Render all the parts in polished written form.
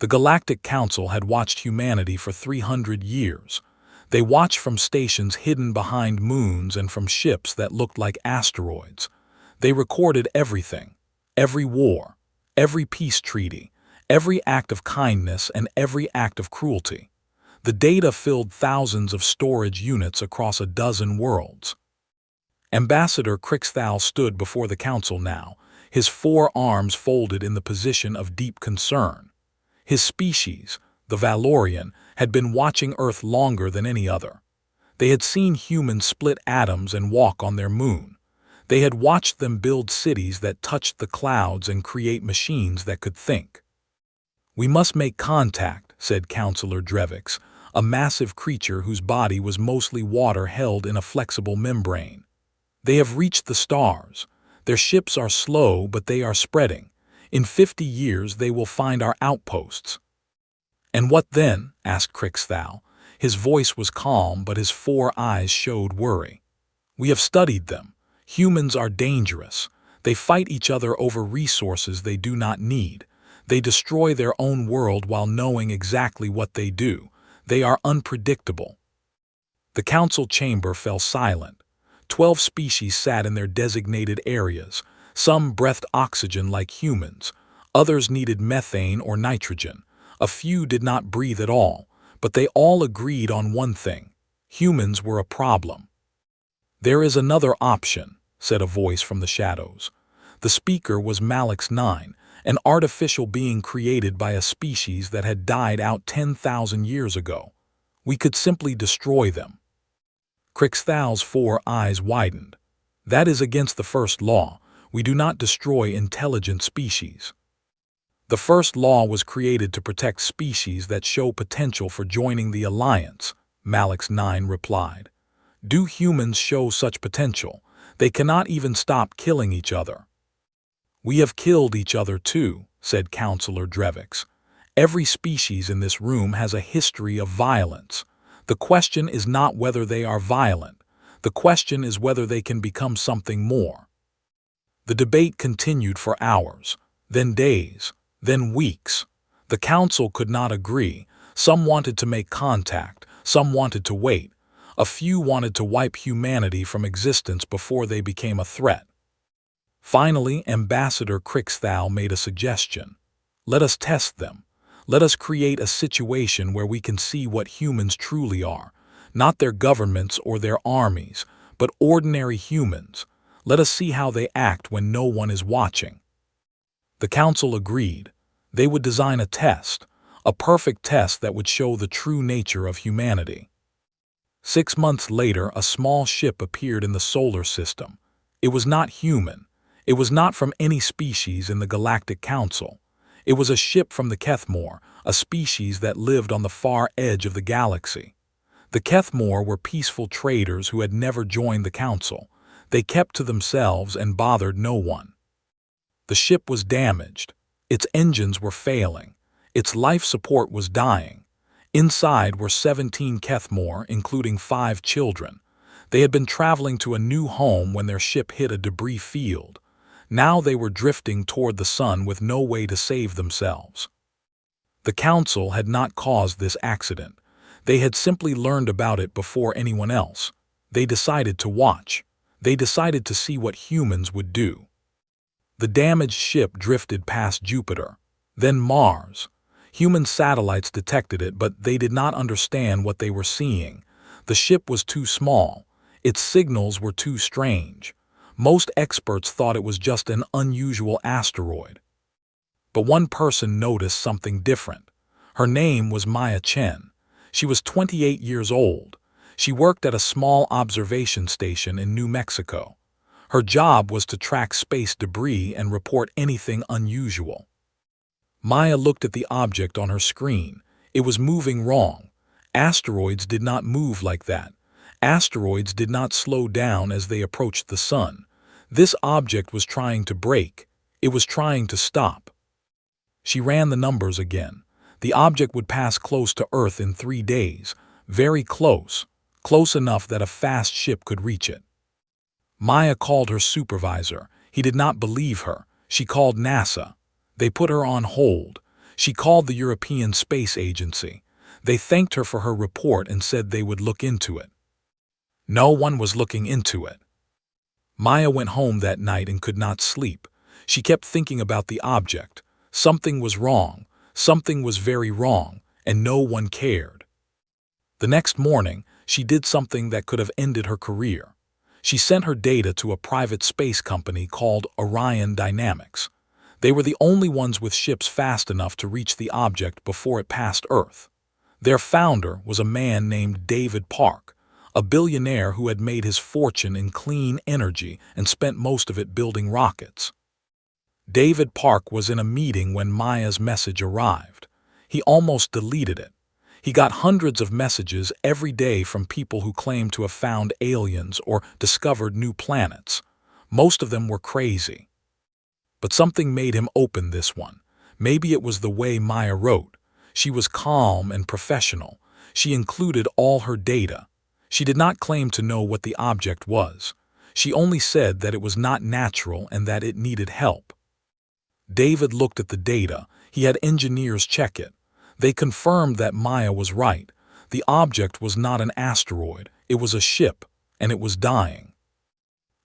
The Galactic Council had watched humanity for 300 years. They watched from stations hidden behind moons and from ships that looked like asteroids. They recorded everything, every war, every peace treaty, every act of kindness and every act of cruelty. The data filled thousands of storage units across a dozen worlds. Ambassador Crixthal stood before the council now, his 4 arms folded in the position of deep concern. His species, the Valorian, had been watching Earth longer than any other. They had seen humans split atoms and walk on their moon. They had watched them build cities that touched the clouds and create machines that could think. "We must make contact," said Councillor Drevix, a massive creature whose body was mostly water held in a flexible membrane. "They have reached the stars. Their ships are slow, but they are spreading. In 50 years they will find our outposts." "And what then?" asked Crixthal. His voice was calm, but his 4 eyes showed worry. "We have studied them. Humans are dangerous. They fight each other over resources they do not need. They destroy their own world while knowing exactly what they do. They are unpredictable." The council chamber fell silent. 12 species sat in their designated areas. Some breathed oxygen like humans. Others needed methane or nitrogen. A few did not breathe at all, but they all agreed on one thing: humans were a problem. "There is another option," said a voice from the shadows. The speaker was Malix 9, an artificial being created by a species that had died out 10,000 years ago. "We could simply destroy them." Crixthal's 4 eyes widened. "That is against the first law. We do not destroy intelligent species." "The first law was created to protect species that show potential for joining the Alliance," Malix 9 replied. "Do humans show such potential? They cannot even stop killing each other." "We have killed each other too," said Councillor Drevix. "Every species in this room has a history of violence. The question is not whether they are violent. The question is whether they can become something more." The debate continued for hours, then days, then weeks. The council could not agree. Some wanted to make contact, some wanted to wait. A few wanted to wipe humanity from existence before they became a threat. Finally, Ambassador Crixthal made a suggestion. "Let us test them. Let us create a situation where we can see what humans truly are, not their governments or their armies, but ordinary humans. Let us see how they act when no one is watching." The council agreed. They would design a test, a perfect test that would show the true nature of humanity. 6 months later, a small ship appeared in the solar system. It was not human. It was not from any species in the Galactic Council. It was a ship from the Kethmore, a species that lived on the far edge of the galaxy. The Kethmore were peaceful traders who had never joined the Council. They kept to themselves and bothered no one. The ship was damaged. Its engines were failing. Its life support was dying. Inside were 17 Kethmore, including 5 children. They had been traveling to a new home when their ship hit a debris field. Now they were drifting toward the sun with no way to save themselves. The council had not caused this accident. They had simply learned about it before anyone else. They decided to watch. They decided to see what humans would do. The damaged ship drifted past Jupiter, then Mars. Human satellites detected it, but they did not understand what they were seeing. The ship was too small. Its signals were too strange. Most experts thought it was just an unusual asteroid. But one person noticed something different. Her name was Maya Chen. She was 28 years old. She worked at a small observation station in New Mexico. Her job was to track space debris and report anything unusual. Maya looked at the object on her screen. It was moving wrong. Asteroids did not move like that. Asteroids did not slow down as they approached the sun. This object was trying to brake. It was trying to stop. She ran the numbers again. The object would pass close to Earth in 3 days. Very close. Close enough that a fast ship could reach it. Maya called her supervisor. He did not believe her. She called NASA. They put her on hold. She called the European Space Agency. They thanked her for her report and said they would look into it. No one was looking into it. Maya went home that night and could not sleep. She kept thinking about the object. Something was wrong. Something was very wrong, and no one cared. The next morning, she did something that could have ended her career. She sent her data to a private space company called Orion Dynamics. They were the only ones with ships fast enough to reach the object before it passed Earth. Their founder was a man named David Park, a billionaire who had made his fortune in clean energy and spent most of it building rockets. David Park was in a meeting when Maya's message arrived. He almost deleted it. He got hundreds of messages every day from people who claimed to have found aliens or discovered new planets. Most of them were crazy. But something made him open this one. Maybe it was the way Maya wrote. She was calm and professional. She included all her data. She did not claim to know what the object was. She only said that it was not natural and that it needed help. David looked at the data. He had engineers check it. They confirmed that Maya was right. The object was not an asteroid. It was a ship, and it was dying.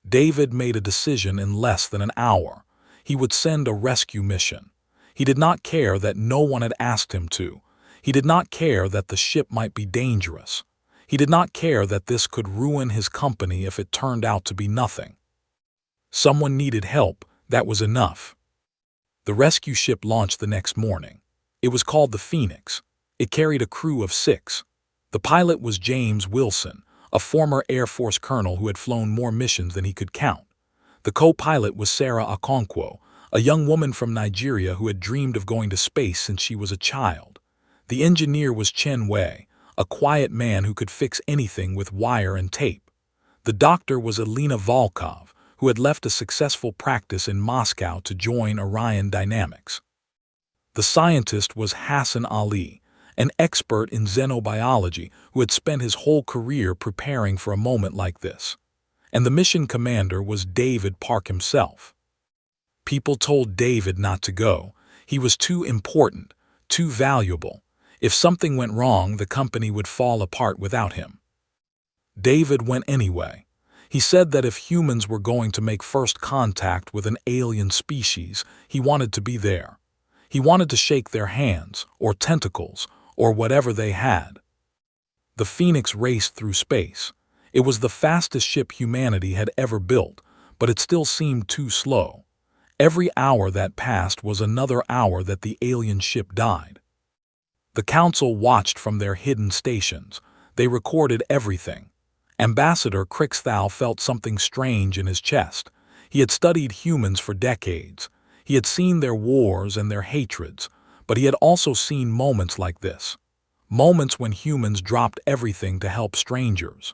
David made a decision in less than an hour. He would send a rescue mission. He did not care that no one had asked him to. He did not care that the ship might be dangerous. He did not care that this could ruin his company if it turned out to be nothing. Someone needed help. That was enough. The rescue ship launched the next morning. It was called the Phoenix. It carried a crew of 6. The pilot was James Wilson, a former Air Force colonel who had flown more missions than he could count. The co-pilot was Sarah Okonkwo, a young woman from Nigeria who had dreamed of going to space since she was a child. The engineer was Chen Wei, a quiet man who could fix anything with wire and tape. The doctor was Alina Volkov, who had left a successful practice in Moscow to join Orion Dynamics. The scientist was Hassan Ali, an expert in xenobiology who had spent his whole career preparing for a moment like this. And the mission commander was David Park himself. People told David not to go. He was too important, too valuable. If something went wrong, the company would fall apart without him. David went anyway. He said that if humans were going to make first contact with an alien species, he wanted to be there. He wanted to shake their hands, or tentacles, or whatever they had. The Phoenix raced through space. It was the fastest ship humanity had ever built, but it still seemed too slow. Every hour that passed was another hour that the alien ship died. The council watched from their hidden stations. They recorded everything. Ambassador Crixthal felt something strange in his chest. He had studied humans for decades. He had seen their wars and their hatreds, but he had also seen moments like this. Moments when humans dropped everything to help strangers.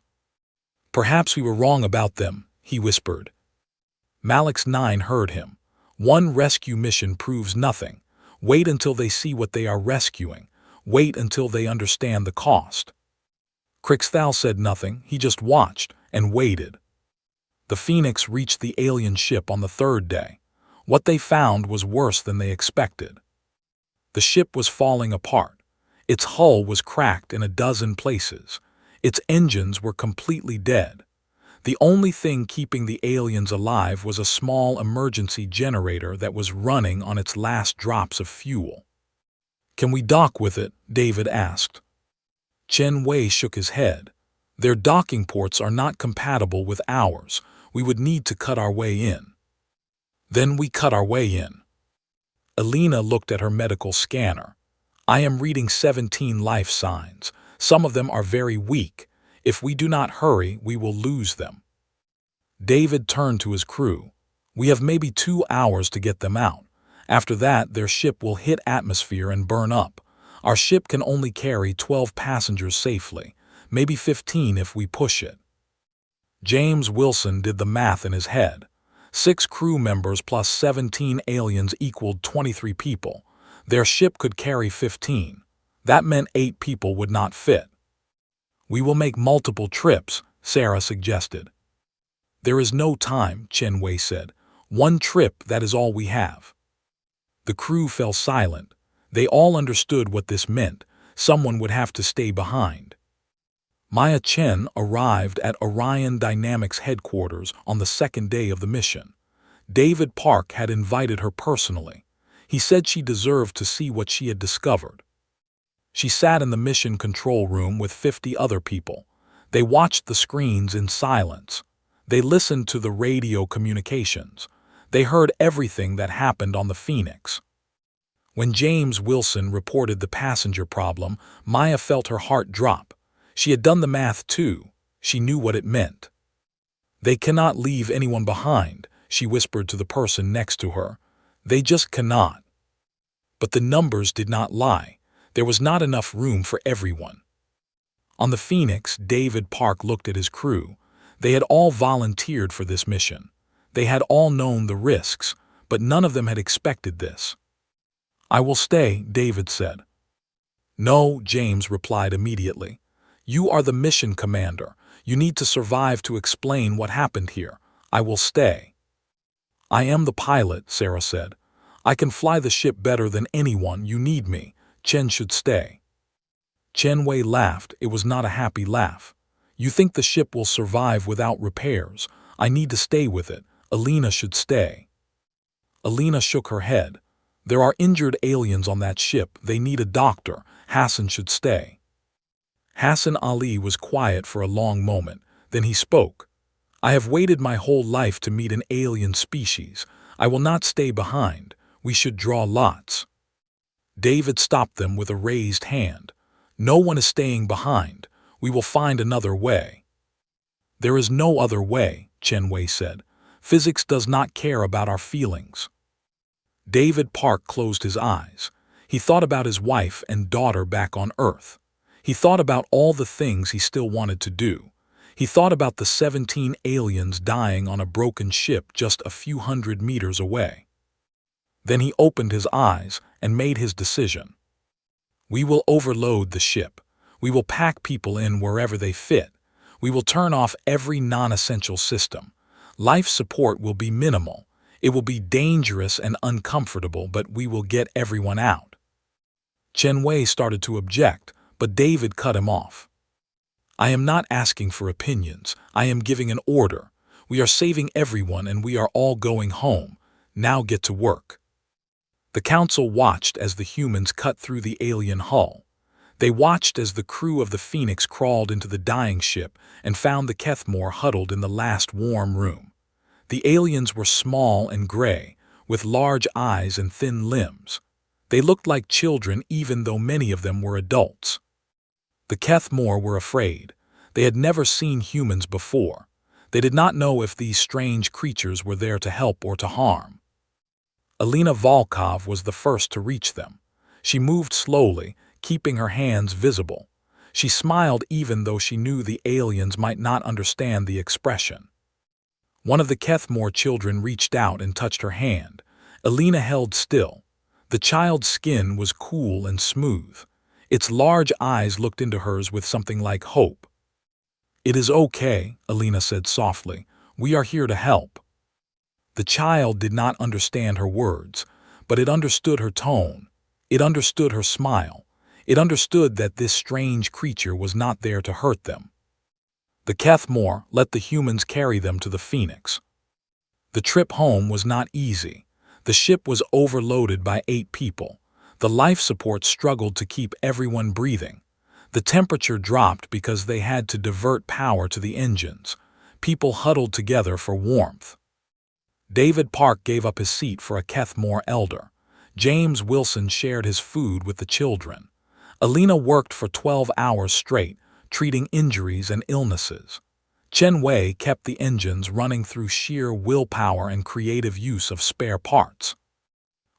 "Perhaps we were wrong about them," he whispered. Malix 9 heard him. "One rescue mission proves nothing. Wait until they see what they are rescuing. Wait until they understand the cost." Crixthal said nothing. He just watched and waited. The Phoenix reached the alien ship on the 3rd day. What they found was worse than they expected. The ship was falling apart. Its hull was cracked in a dozen places. Its engines were completely dead. The only thing keeping the aliens alive was a small emergency generator that was running on its last drops of fuel. "Can we dock with it?" David asked. Chen Wei shook his head. "Their docking ports are not compatible with ours. We would need to cut our way in." Then we cut our way in. Alina looked at her medical scanner. "I am reading 17 life signs. Some of them are very weak. If we do not hurry, we will lose them." David turned to his crew. "We have maybe 2 hours to get them out. After that, their ship will hit atmosphere and burn up. Our ship can only carry 12 passengers safely, maybe 15 if we push it." James Wilson did the math in his head. 6 crew members plus 17 aliens equaled 23 people. Their ship could carry 15. That meant 8 people would not fit. "We will make multiple trips," Sarah suggested. "There is no time," Chen Wei said. "One trip, that is all we have." The crew fell silent. They all understood what this meant. Someone would have to stay behind. Maya Chen arrived at Orion Dynamics headquarters on the second day of the mission. David Park had invited her personally. He said she deserved to see what she had discovered. She sat in the mission control room with 50 other people. They watched the screens in silence. They listened to the radio communications. They heard everything that happened on the Phoenix. When James Wilson reported the passenger problem, Maya felt her heart drop. She had done the math too. She knew what it meant. "They cannot leave anyone behind," she whispered to the person next to her. "They just cannot." But the numbers did not lie. There was not enough room for everyone. On the Phoenix, David Park looked at his crew. They had all volunteered for this mission. They had all known the risks, but none of them had expected this. "I will stay," David said. "No," James replied immediately. "You are the mission commander. You need to survive to explain what happened here. I will stay." "I am the pilot," Sarah said. "I can fly the ship better than anyone. You need me. Chen should stay." Chen Wei laughed. It was not a happy laugh. "You think the ship will survive without repairs? I need to stay with it. Alina should stay." Alina shook her head. "There are injured aliens on that ship. They need a doctor. Hassan should stay." Hassan Ali was quiet for a long moment. Then he spoke. "I have waited my whole life to meet an alien species. I will not stay behind. We should draw lots." David stopped them with a raised hand. "No one is staying behind. We will find another way." "There is no other way," Chen Wei said. "Physics does not care about our feelings." David Park closed his eyes. He thought about his wife and daughter back on Earth. He thought about all the things he still wanted to do. He thought about the 17 aliens dying on a broken ship just a few hundred meters away. Then he opened his eyes and made his decision. "We will overload the ship. We will pack people in wherever they fit. We will turn off every non-essential system. Life support will be minimal. It will be dangerous and uncomfortable, but we will get everyone out." Chen Wei started to object, but David cut him off. "I am not asking for opinions. I am giving an order. We are saving everyone and we are all going home. Now get to work." The council watched as the humans cut through the alien hull. They watched as the crew of the Phoenix crawled into the dying ship and found the Kethmore huddled in the last warm room. The aliens were small and gray, with large eyes and thin limbs. They looked like children even though many of them were adults. The Kethmore were afraid. They had never seen humans before. They did not know if these strange creatures were there to help or to harm. Alina Volkov was the first to reach them. She moved slowly, keeping her hands visible. She smiled even though she knew the aliens might not understand the expression. One of the Kethmore children reached out and touched her hand. Alina held still. The child's skin was cool and smooth. Its large eyes looked into hers with something like hope. "It is okay," Alina said softly. "We are here to help." The child did not understand her words, but it understood her tone. It understood her smile. It understood that this strange creature was not there to hurt them. The Kethmore let the humans carry them to the Phoenix. The trip home was not easy. The ship was overloaded by 8 people. The life support struggled to keep everyone breathing. The temperature dropped because they had to divert power to the engines. People huddled together for warmth. David Park gave up his seat for a Kethmore elder. James Wilson shared his food with the children. Alina worked for 12 hours straight, treating injuries and illnesses. Chen Wei kept the engines running through sheer willpower and creative use of spare parts.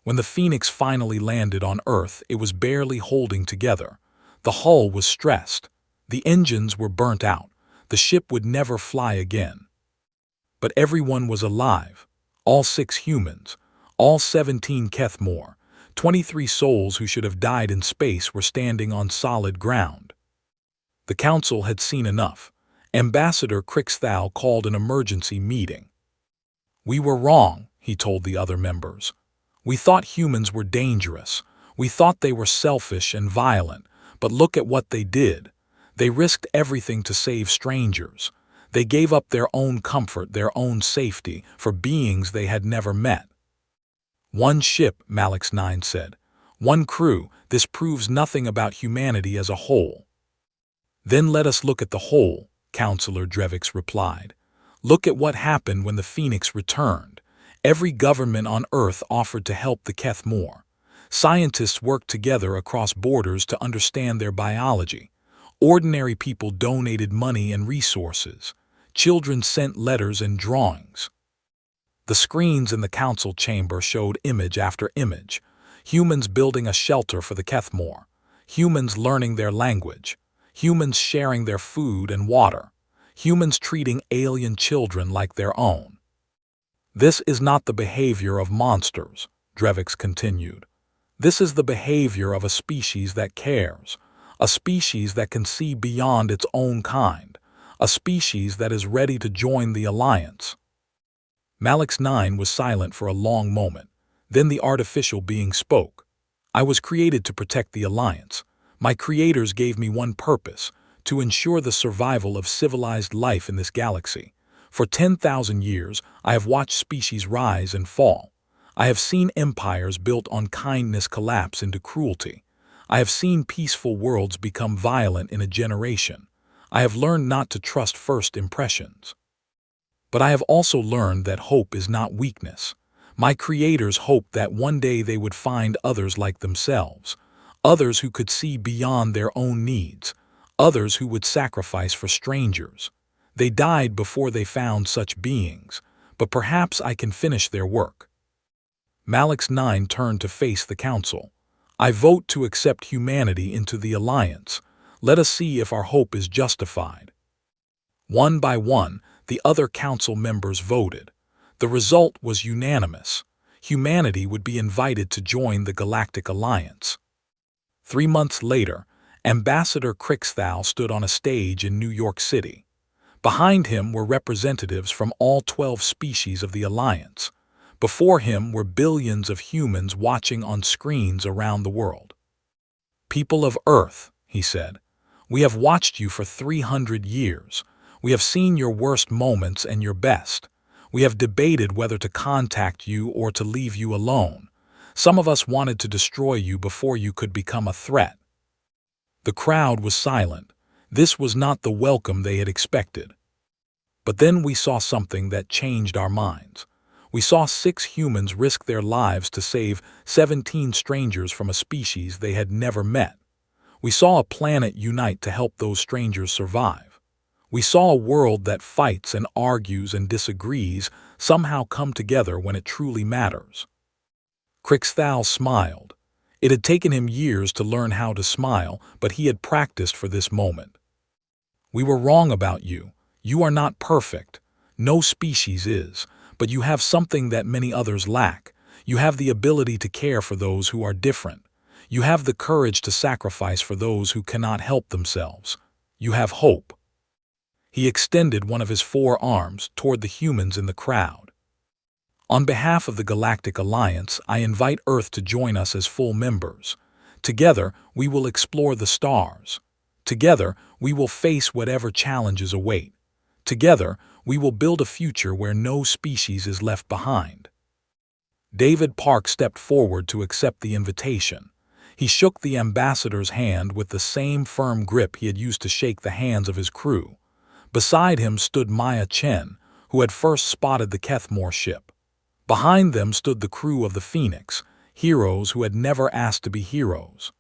When the Phoenix finally landed on Earth, it was barely holding together. The hull was stressed. The engines were burnt out. The ship would never fly again. But everyone was alive. All 6 humans, all 17 Kethmore, 23 souls who should have died in space were standing on solid ground. The council had seen enough. Ambassador Crixthal called an emergency meeting. "We were wrong," he told the other members. "We thought humans were dangerous. We thought they were selfish and violent, but look at what they did. They risked everything to save strangers. They gave up their own comfort, their own safety, for beings they had never met. One ship, Malix 9 said. One crew. This proves nothing about humanity as a whole. Then let us look at the whole, Counselor Drevix replied. Look at what happened when the Phoenix returned. Every government on Earth offered to help the Kethmore. Scientists worked together across borders to understand their biology. Ordinary people donated money and resources. Children sent letters and drawings. The screens in the council chamber showed image after image. Humans building a shelter for the Kethmore. Humans learning their language. Humans sharing their food and water. Humans treating alien children like their own. This is not the behavior of monsters, Drevix continued. This is the behavior of a species that cares, a species that can see beyond its own kind, a species that is ready to join the alliance. Malix 9 was silent for a long moment. Then the artificial being spoke. I was created to protect the alliance. My creators gave me one purpose, to ensure the survival of civilized life in this galaxy. For 10,000 years, I have watched species rise and fall. I have seen empires built on kindness collapse into cruelty. I have seen peaceful worlds become violent in a generation. I have learned not to trust first impressions. But I have also learned that hope is not weakness. My creators hoped that one day they would find others like themselves, others who could see beyond their own needs, others who would sacrifice for strangers. They died before they found such beings, but perhaps I can finish their work. Malix 9 turned to face the council. I vote to accept humanity into the alliance. Let us see if our hope is justified. One by one, the other council members voted. The result was unanimous. Humanity would be invited to join the Galactic Alliance. 3 months later, Ambassador Crixthal stood on a stage in New York City. Behind him were representatives from all 12 species of the Alliance. Before him were billions of humans watching on screens around the world. People of Earth, he said, we have watched you for 300 years. We have seen your worst moments and your best. We have debated whether to contact you or to leave you alone. Some of us wanted to destroy you before you could become a threat. The crowd was silent. This was not the welcome they had expected. But then we saw something that changed our minds. We saw 6 humans risk their lives to save 17 strangers from a species they had never met. We saw a planet unite to help those strangers survive. We saw a world that fights and argues and disagrees somehow come together when it truly matters. Crixthal smiled. It had taken him years to learn how to smile, but he had practiced for this moment. We were wrong about you. You are not perfect. No species is, but you have something that many others lack. You have the ability to care for those who are different. You have the courage to sacrifice for those who cannot help themselves. You have hope. He extended one of his 4 arms toward the humans in the crowd. On behalf of the Galactic Alliance, I invite Earth to join us as full members. Together, we will explore the stars. Together, we will face whatever challenges await. Together, we will build a future where no species is left behind. David Park stepped forward to accept the invitation. He shook the ambassador's hand with the same firm grip he had used to shake the hands of his crew. Beside him stood Maya Chen, who had first spotted the Kethmore ship. Behind them stood the crew of the Phoenix, heroes who had never asked to be heroes.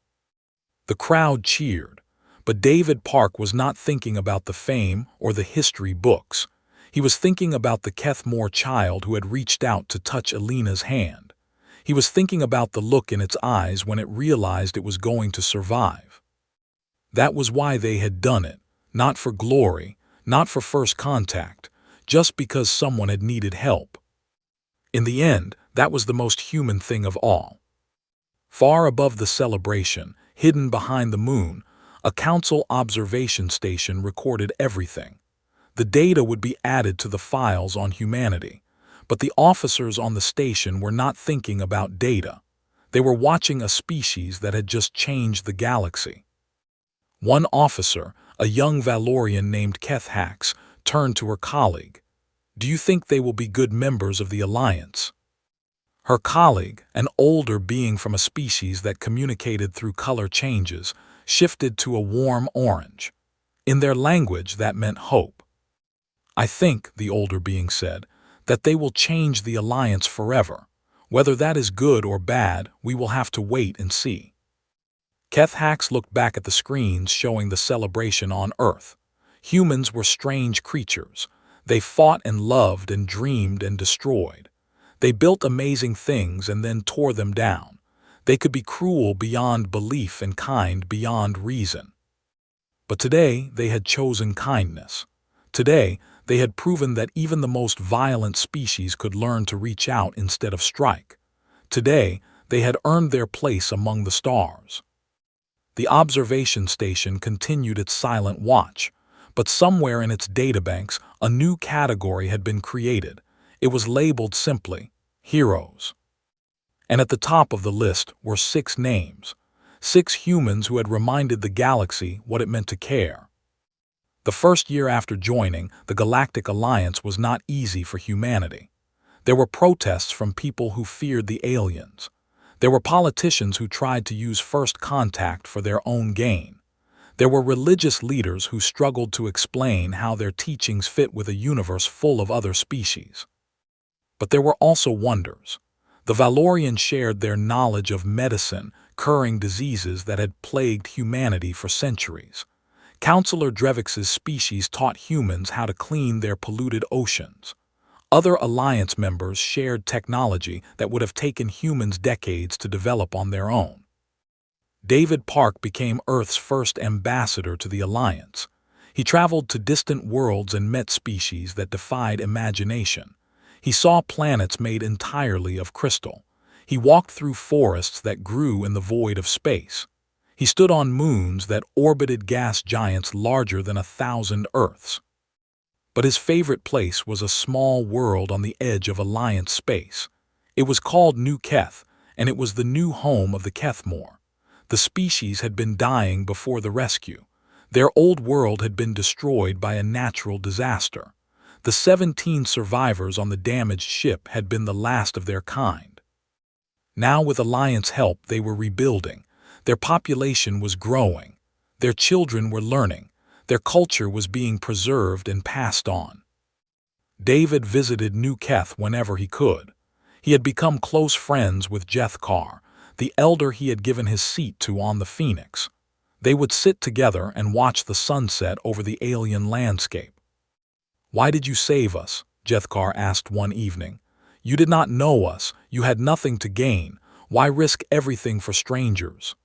The crowd cheered, but David Park was not thinking about the fame or the history books. He was thinking about the Kethmore child who had reached out to touch Alina's hand. He was thinking about the look in its eyes when it realized it was going to survive. That was why they had done it, not for glory, not for first contact, just because someone had needed help. In the end, that was the most human thing of all. Far above the celebration, hidden behind the moon, a council observation station recorded everything. The data would be added to the files on humanity, but the officers on the station were not thinking about data. They were watching a species that had just changed the galaxy. One officer, a young Valorian named Kethax, turned to her colleague. "Do you think they will be good members of the Alliance?" Her colleague, an older being from a species that communicated through color changes, shifted to a warm orange. In their language, that meant hope. "I think," the older being said, "that they will change the Alliance forever. Whether that is good or bad, we will have to wait and see." Kethax looked back at the screens showing the celebration on Earth. Humans were strange creatures. They fought and loved and dreamed and destroyed. They built amazing things and then tore them down. They could be cruel beyond belief and kind beyond reason. But today they had chosen kindness. Today they had proven that even the most violent species could learn to reach out instead of strike. Today they had earned their place among the stars. The observation station continued its silent watch, but somewhere in its databanks a new category had been created. It was labeled simply, Heroes. And at the top of the list were 6 names, 6 humans who had reminded the galaxy what it meant to care. The first year after joining, the Galactic Alliance was not easy for humanity. There were protests from people who feared the aliens. There were politicians who tried to use first contact for their own gain. There were religious leaders who struggled to explain how their teachings fit with a universe full of other species. But there were also wonders. The Valorians shared their knowledge of medicine, curing diseases that had plagued humanity for centuries. Counselor Drevix's species taught humans how to clean their polluted oceans. Other Alliance members shared technology that would have taken humans decades to develop on their own. David Park became Earth's first ambassador to the Alliance. He traveled to distant worlds and met species that defied imagination. He saw planets made entirely of crystal. He walked through forests that grew in the void of space. He stood on moons that orbited gas giants larger than 1,000 Earths. But his favorite place was a small world on the edge of Alliance space. It was called New Keth, and it was the new home of the Kethmore. The species had been dying before the rescue. Their old world had been destroyed by a natural disaster. The 17 survivors on the damaged ship had been the last of their kind. Now, with Alliance help, they were rebuilding. Their population was growing. Their children were learning. Their culture was being preserved and passed on. David visited New Keth whenever he could. He had become close friends with Jethkar, the elder he had given his seat to on the Phoenix. They would sit together and watch the sunset over the alien landscape. "Why did you save us?" Jethkar asked one evening. "You did not know us. You had nothing to gain. Why risk everything for strangers?"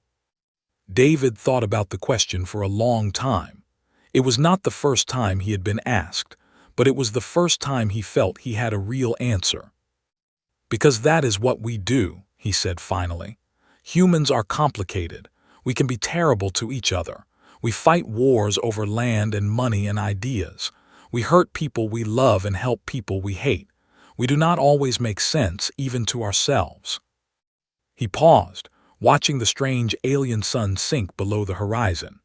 David thought about the question for a long time. It was not the first time he had been asked, but it was the first time he felt he had a real answer. "Because that is what we do," he said finally. "Humans are complicated. We can be terrible to each other. We fight wars over land and money and ideas. We hurt people we love and help people we hate. We do not always make sense, even to ourselves." He paused, watching the strange alien sun sink below the horizon.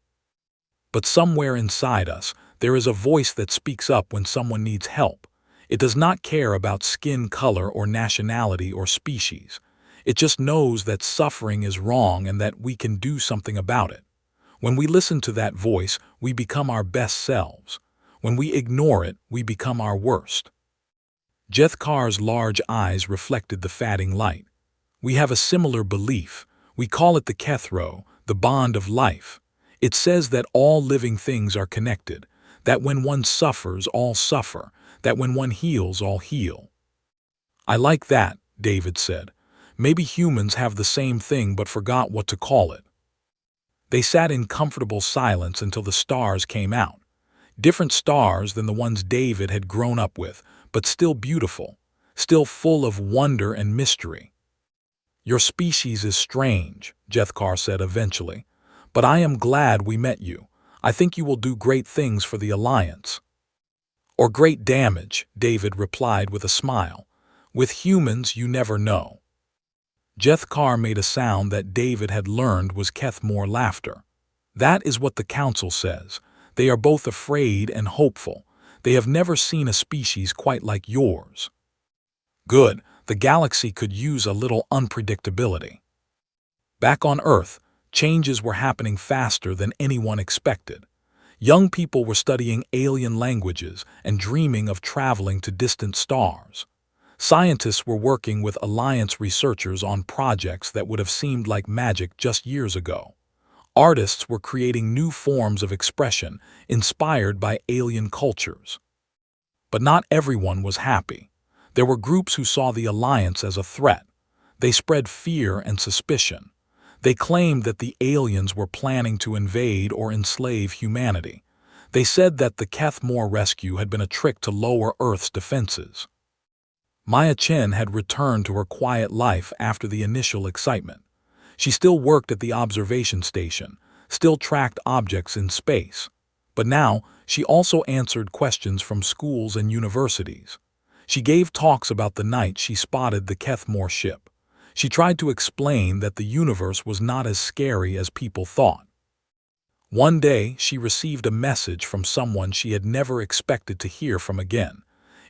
But somewhere inside us, there is a voice that speaks up when someone needs help. It does not care about skin color or nationality or species. It just knows that suffering is wrong and that we can do something about it. When we listen to that voice, we become our best selves. When we ignore it, we become our worst. Jethkar's large eyes reflected the fading light. "We have a similar belief. We call it the Kethro, the bond of life. It says that all living things are connected, that when one suffers, all suffer, that when one heals, all heal." "I like that," David said. "Maybe humans have the same thing but forgot what to call it." They sat in comfortable silence until the stars came out. Different stars than the ones David had grown up with, but still beautiful, still full of wonder and mystery. "Your species is strange," Jethkar said eventually, "but I am glad we met you. I think you will do great things for the Alliance." "Or great damage," David replied with a smile. "With humans, you never know." Jethkar made a sound that David had learned was Kethmore laughter. That is what the council says. They are both afraid and hopeful. They have never seen a species quite like yours. Good, the galaxy could use a little unpredictability. Back on Earth, changes were happening faster than anyone expected. Young people were studying alien languages and dreaming of traveling to distant stars. Scientists were working with Alliance researchers on projects that would have seemed like magic just years ago. Artists were creating new forms of expression inspired by alien cultures. But not everyone was happy. There were groups who saw the Alliance as a threat. They spread fear and suspicion. They claimed that the aliens were planning to invade or enslave humanity. They said that the Kethmore rescue had been a trick to lower Earth's defenses. Maya Chen had returned to her quiet life after the initial excitement. She still worked at the observation station, still tracked objects in space. But now, she also answered questions from schools and universities. She gave talks about the night she spotted the Kethmore ship. She tried to explain that the universe was not as scary as people thought. One day, she received a message from someone she had never expected to hear from again.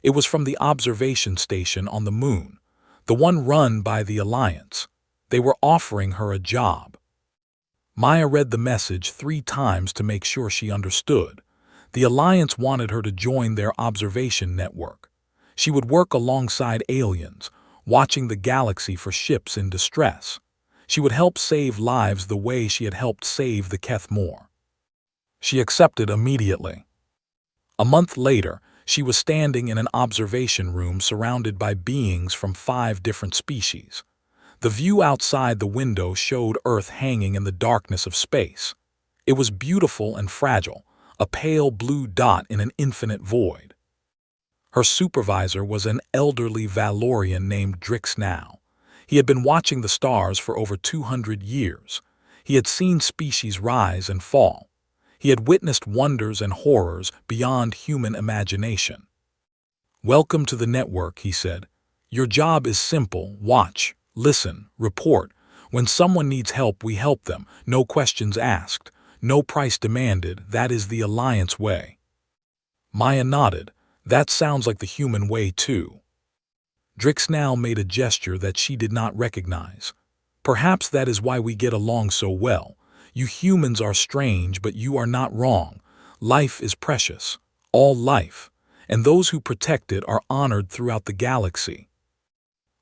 It was from the observation station on the moon, the one run by the Alliance. They were offering her a job. Maya read the message 3 times to make sure she understood. The Alliance wanted her to join their observation network. She would work alongside aliens, watching the galaxy for ships in distress. She would help save lives the way she had helped save the Kethmore. She accepted immediately. A month later, she was standing in an observation room surrounded by beings from 5 different species. The view outside the window showed Earth hanging in the darkness of space. It was beautiful and fragile, a pale blue dot in an infinite void. Her supervisor was an elderly Valorian named Drixnow. He had been watching the stars for over 200 years. He had seen species rise and fall. He had witnessed wonders and horrors beyond human imagination. "Welcome to the network," he said. "Your job is simple: watch, listen, report. When someone needs help, we help them. No questions asked. No price demanded. That is the Alliance way." Maya nodded. That sounds like the human way, too. Drixnow made a gesture that she did not recognize. "Perhaps that is why we get along so well. You humans are strange, but you are not wrong. Life is precious, all life, and those who protect it are honored throughout the galaxy."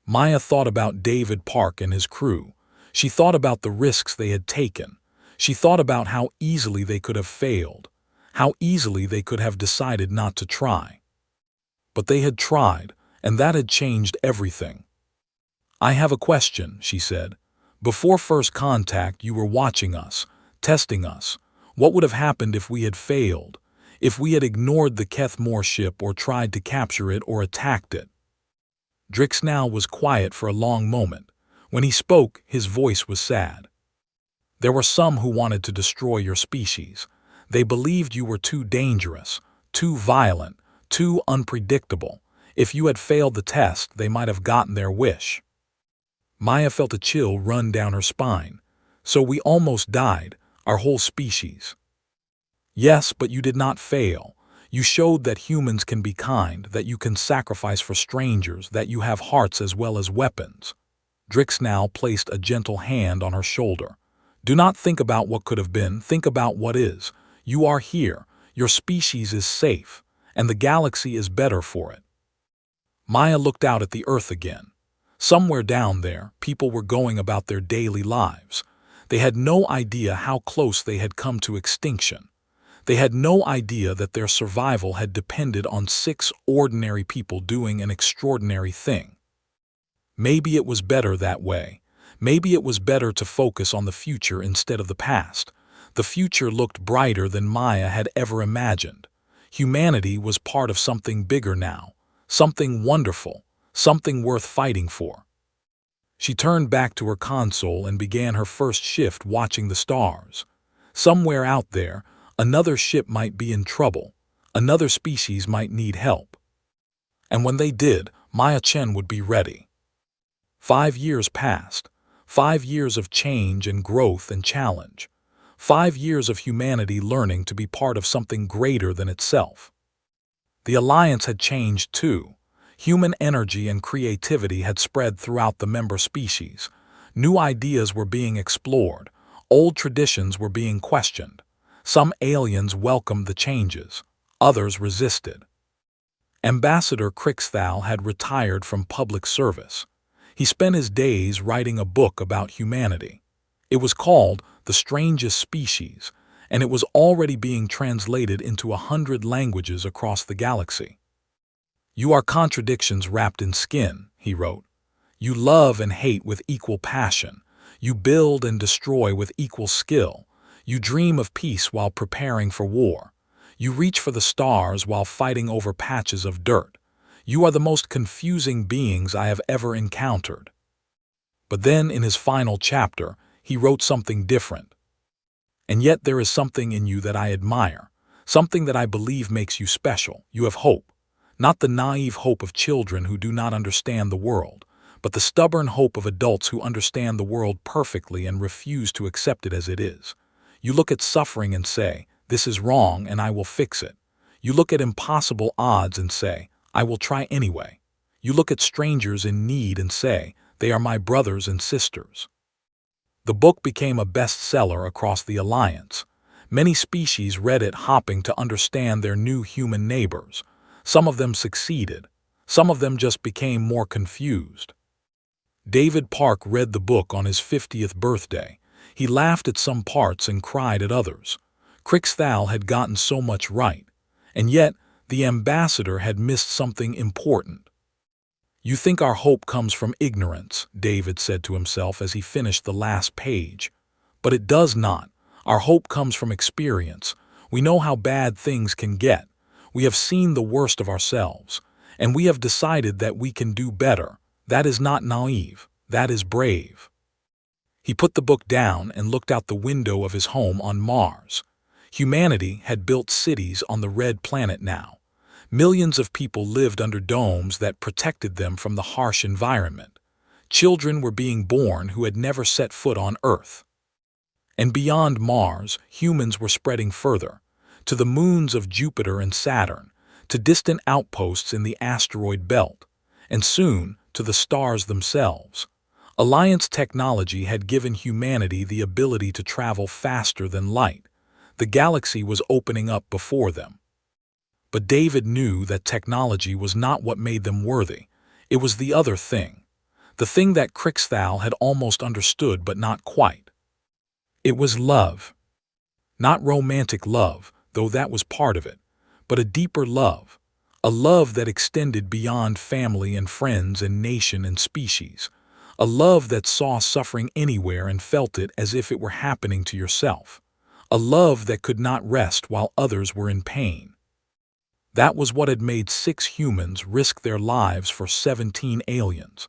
Maya thought about David Park and his crew. She thought about the risks they had taken. She thought about how easily they could have failed, how easily they could have decided not to try. But they had tried, and that had changed everything. "I have a question," she said. "Before first contact, you were watching us, testing us. What would have happened if we had failed? If we had ignored the Kethmore ship or tried to capture it or attacked it?" Drixnow was quiet for a long moment. When he spoke, his voice was sad. "There were some who wanted to destroy your species. They believed you were too dangerous, too violent, too unpredictable. If you had failed the test, they might have gotten their wish." Maya felt a chill run down her spine. "So we almost died, our whole species." "Yes, but you did not fail. You showed that humans can be kind, that you can sacrifice for strangers, that you have hearts as well as weapons." Drixnow placed a gentle hand on her shoulder. "Do not think about what could have been, think about what is. You are here, your species is safe, and the galaxy is better for it." Maya looked out at the Earth again. Somewhere down there, people were going about their daily lives. They had no idea how close they had come to extinction. They had no idea that their survival had depended on 6 ordinary people doing an extraordinary thing. Maybe it was better that way. Maybe it was better to focus on the future instead of the past. The future looked brighter than Maya had ever imagined. Humanity was part of something bigger now, something wonderful, something worth fighting for. She turned back to her console and began her first shift watching the stars. Somewhere out there, another ship might be in trouble. Another species might need help. And when they did, Maya Chen would be ready. 5 years passed. 5 years of change and growth and challenge. 5 years of humanity learning to be part of something greater than itself. The Alliance had changed too. Human energy and creativity had spread throughout the member species. New ideas were being explored. Old traditions were being questioned. Some aliens welcomed the changes. Others resisted. Ambassador Crixthal had retired from public service. He spent his days writing a book about humanity. It was called The Strangest Species, and it was already being translated into 100 languages across the galaxy. "You are contradictions wrapped in skin," he wrote. "You love and hate with equal passion. You build and destroy with equal skill. You dream of peace while preparing for war. You reach for the stars while fighting over patches of dirt. You are the most confusing beings I have ever encountered." But then, in his final chapter, he wrote something different. "And yet there is something in you that I admire, something that I believe makes you special. You have hope. Not the naive hope of children who do not understand the world, but the stubborn hope of adults who understand the world perfectly and refuse to accept it as it is. You look at suffering and say, 'This is wrong and I will fix it.' You look at impossible odds and say, 'I will try anyway.' You look at strangers in need and say, 'They are my brothers and sisters.'" The book became a bestseller across the Alliance. Many species read it hoping to understand their new human neighbors. Some of them succeeded. Some of them just became more confused. David Park read the book on his 50th birthday. He laughed at some parts and cried at others. Crixthal had gotten so much right, and yet the ambassador had missed something important. "You think our hope comes from ignorance," David said to himself as he finished the last page. "But it does not. Our hope comes from experience. We know how bad things can get. We have seen the worst of ourselves, and we have decided that we can do better. That is not naive. That is brave." He put the book down and looked out the window of his home on Mars. Humanity had built cities on the red planet now. Millions of people lived under domes that protected them from the harsh environment. Children were being born who had never set foot on Earth. And beyond Mars, humans were spreading further, to the moons of Jupiter and Saturn, to distant outposts in the asteroid belt, and soon to the stars themselves. Alliance technology had given humanity the ability to travel faster than light. The galaxy was opening up before them. But David knew that technology was not what made them worthy. It was the other thing. The thing that Crixthal had almost understood but not quite. It was love. Not romantic love, though that was part of it, but a deeper love. A love that extended beyond family and friends and nation and species. A love that saw suffering anywhere and felt it as if it were happening to yourself. A love that could not rest while others were in pain. That was what had made 6 humans risk their lives for 17 aliens.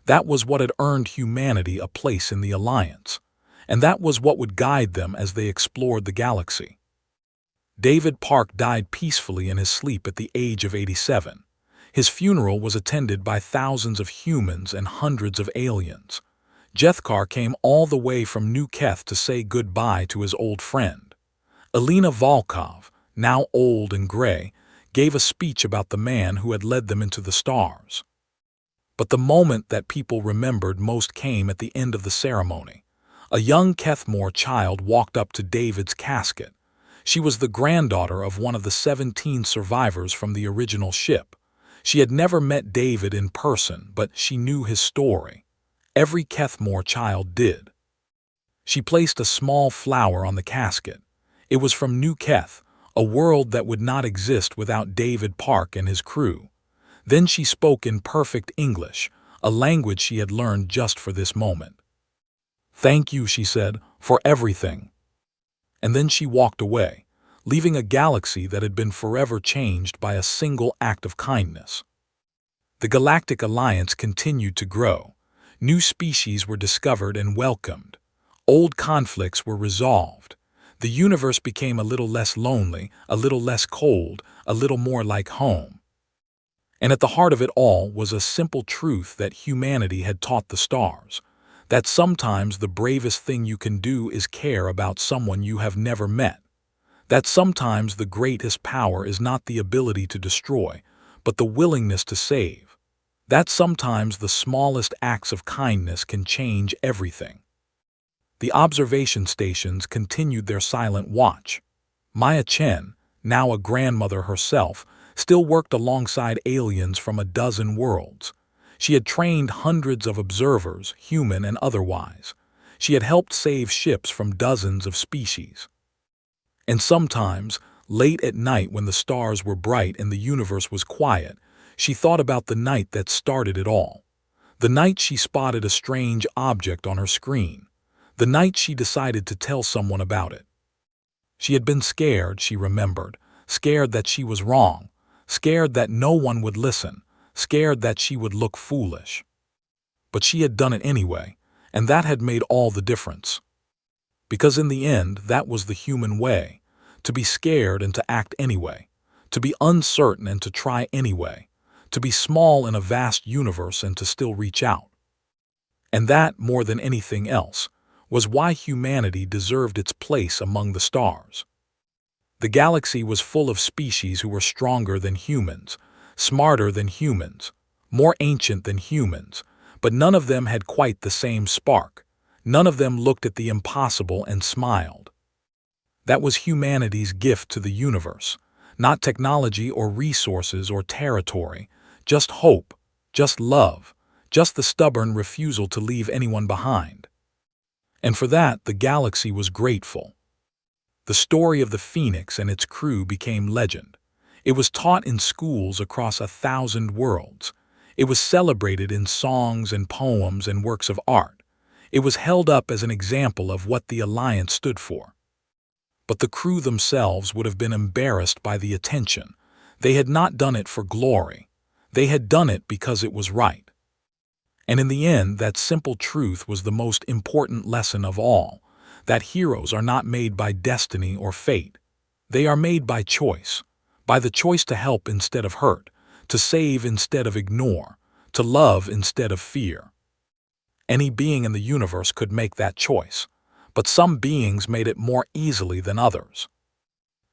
That was what had earned humanity a place in the Alliance. And that was what would guide them as they explored the galaxy. David Park died peacefully in his sleep at the age of 87. His funeral was attended by thousands of humans and hundreds of aliens. Jethkar came all the way from New Keth to say goodbye to his old friend. Elena Volkov, now old and gray, gave a speech about the man who had led them into the stars. But the moment that people remembered most came at the end of the ceremony. A young Kethmore child walked up to David's casket. She was the granddaughter of one of the 17 survivors from the original ship. She had never met David in person, but she knew his story. Every Kethmore child did. She placed a small flower on the casket. It was from New Keth, a world that would not exist without David Park and his crew. Then she spoke in perfect English, a language she had learned just for this moment. "Thank you," she said, "for everything." And then she walked away, leaving a galaxy that had been forever changed by a single act of kindness. The Galactic Alliance continued to grow. New species were discovered and welcomed. Old conflicts were resolved. The universe became a little less lonely, a little less cold, a little more like home. And at the heart of it all was a simple truth that humanity had taught the stars. That sometimes the bravest thing you can do is care about someone you have never met. That sometimes the greatest power is not the ability to destroy, but the willingness to save. That sometimes the smallest acts of kindness can change everything. The observation stations continued their silent watch. Maya Chen, now a grandmother herself, still worked alongside aliens from a dozen worlds. She had trained hundreds of observers, human and otherwise. She had helped save ships from dozens of species. And sometimes, late at night when the stars were bright and the universe was quiet, she thought about the night that started it all. The night she spotted a strange object on her screen. The night she decided to tell someone about it. She had been scared, she remembered, scared that she was wrong, scared that no one would listen, scared that she would look foolish. But she had done it anyway, and that had made all the difference. Because in the end, that was the human way, to be scared and to act anyway, to be uncertain and to try anyway, to be small in a vast universe and to still reach out. And that, more than anything else, was why humanity deserved its place among the stars. The galaxy was full of species who were stronger than humans, smarter than humans, more ancient than humans, but none of them had quite the same spark. None of them looked at the impossible and smiled. That was humanity's gift to the universe, not technology or resources or territory, just hope, just love, just the stubborn refusal to leave anyone behind. And for that, the galaxy was grateful. The story of the Phoenix and its crew became legend. It was taught in schools across 1,000 worlds. It was celebrated in songs and poems and works of art. It was held up as an example of what the Alliance stood for. But the crew themselves would have been embarrassed by the attention. They had not done it for glory. They had done it because it was right. And in the end, that simple truth was the most important lesson of all, that heroes are not made by destiny or fate. They are made by choice, by the choice to help instead of hurt, to save instead of ignore, to love instead of fear. Any being in the universe could make that choice, but some beings made it more easily than others.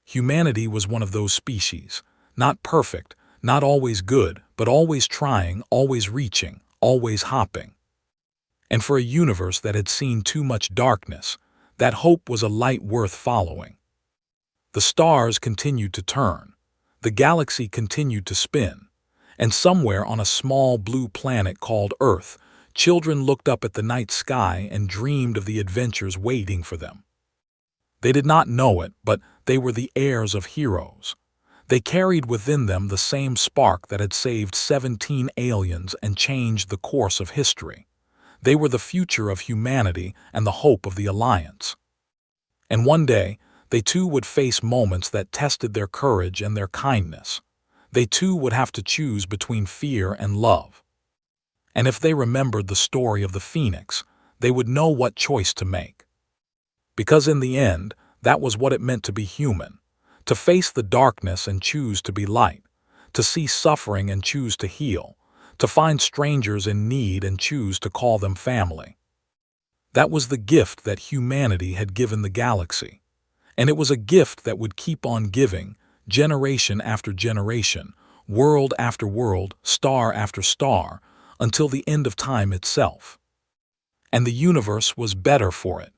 Humanity was one of those species, not perfect, not always good, but always trying, always reaching, always hopping. And for a universe that had seen too much darkness, that hope was a light worth following. The stars continued to turn, the galaxy continued to spin, and somewhere on a small blue planet called Earth, children looked up at the night sky and dreamed of the adventures waiting for them. They did not know it, but they were the heirs of heroes. They carried within them the same spark that had saved 17 aliens and changed the course of history. They were the future of humanity and the hope of the Alliance. And one day, they too would face moments that tested their courage and their kindness. They too would have to choose between fear and love. And if they remembered the story of the Phoenix, they would know what choice to make. Because in the end, that was what it meant to be human, to face the darkness and choose to be light, to see suffering and choose to heal, to find strangers in need and choose to call them family. That was the gift that humanity had given the galaxy, and it was a gift that would keep on giving, generation after generation, world after world, star after star, until the end of time itself. And the universe was better for it.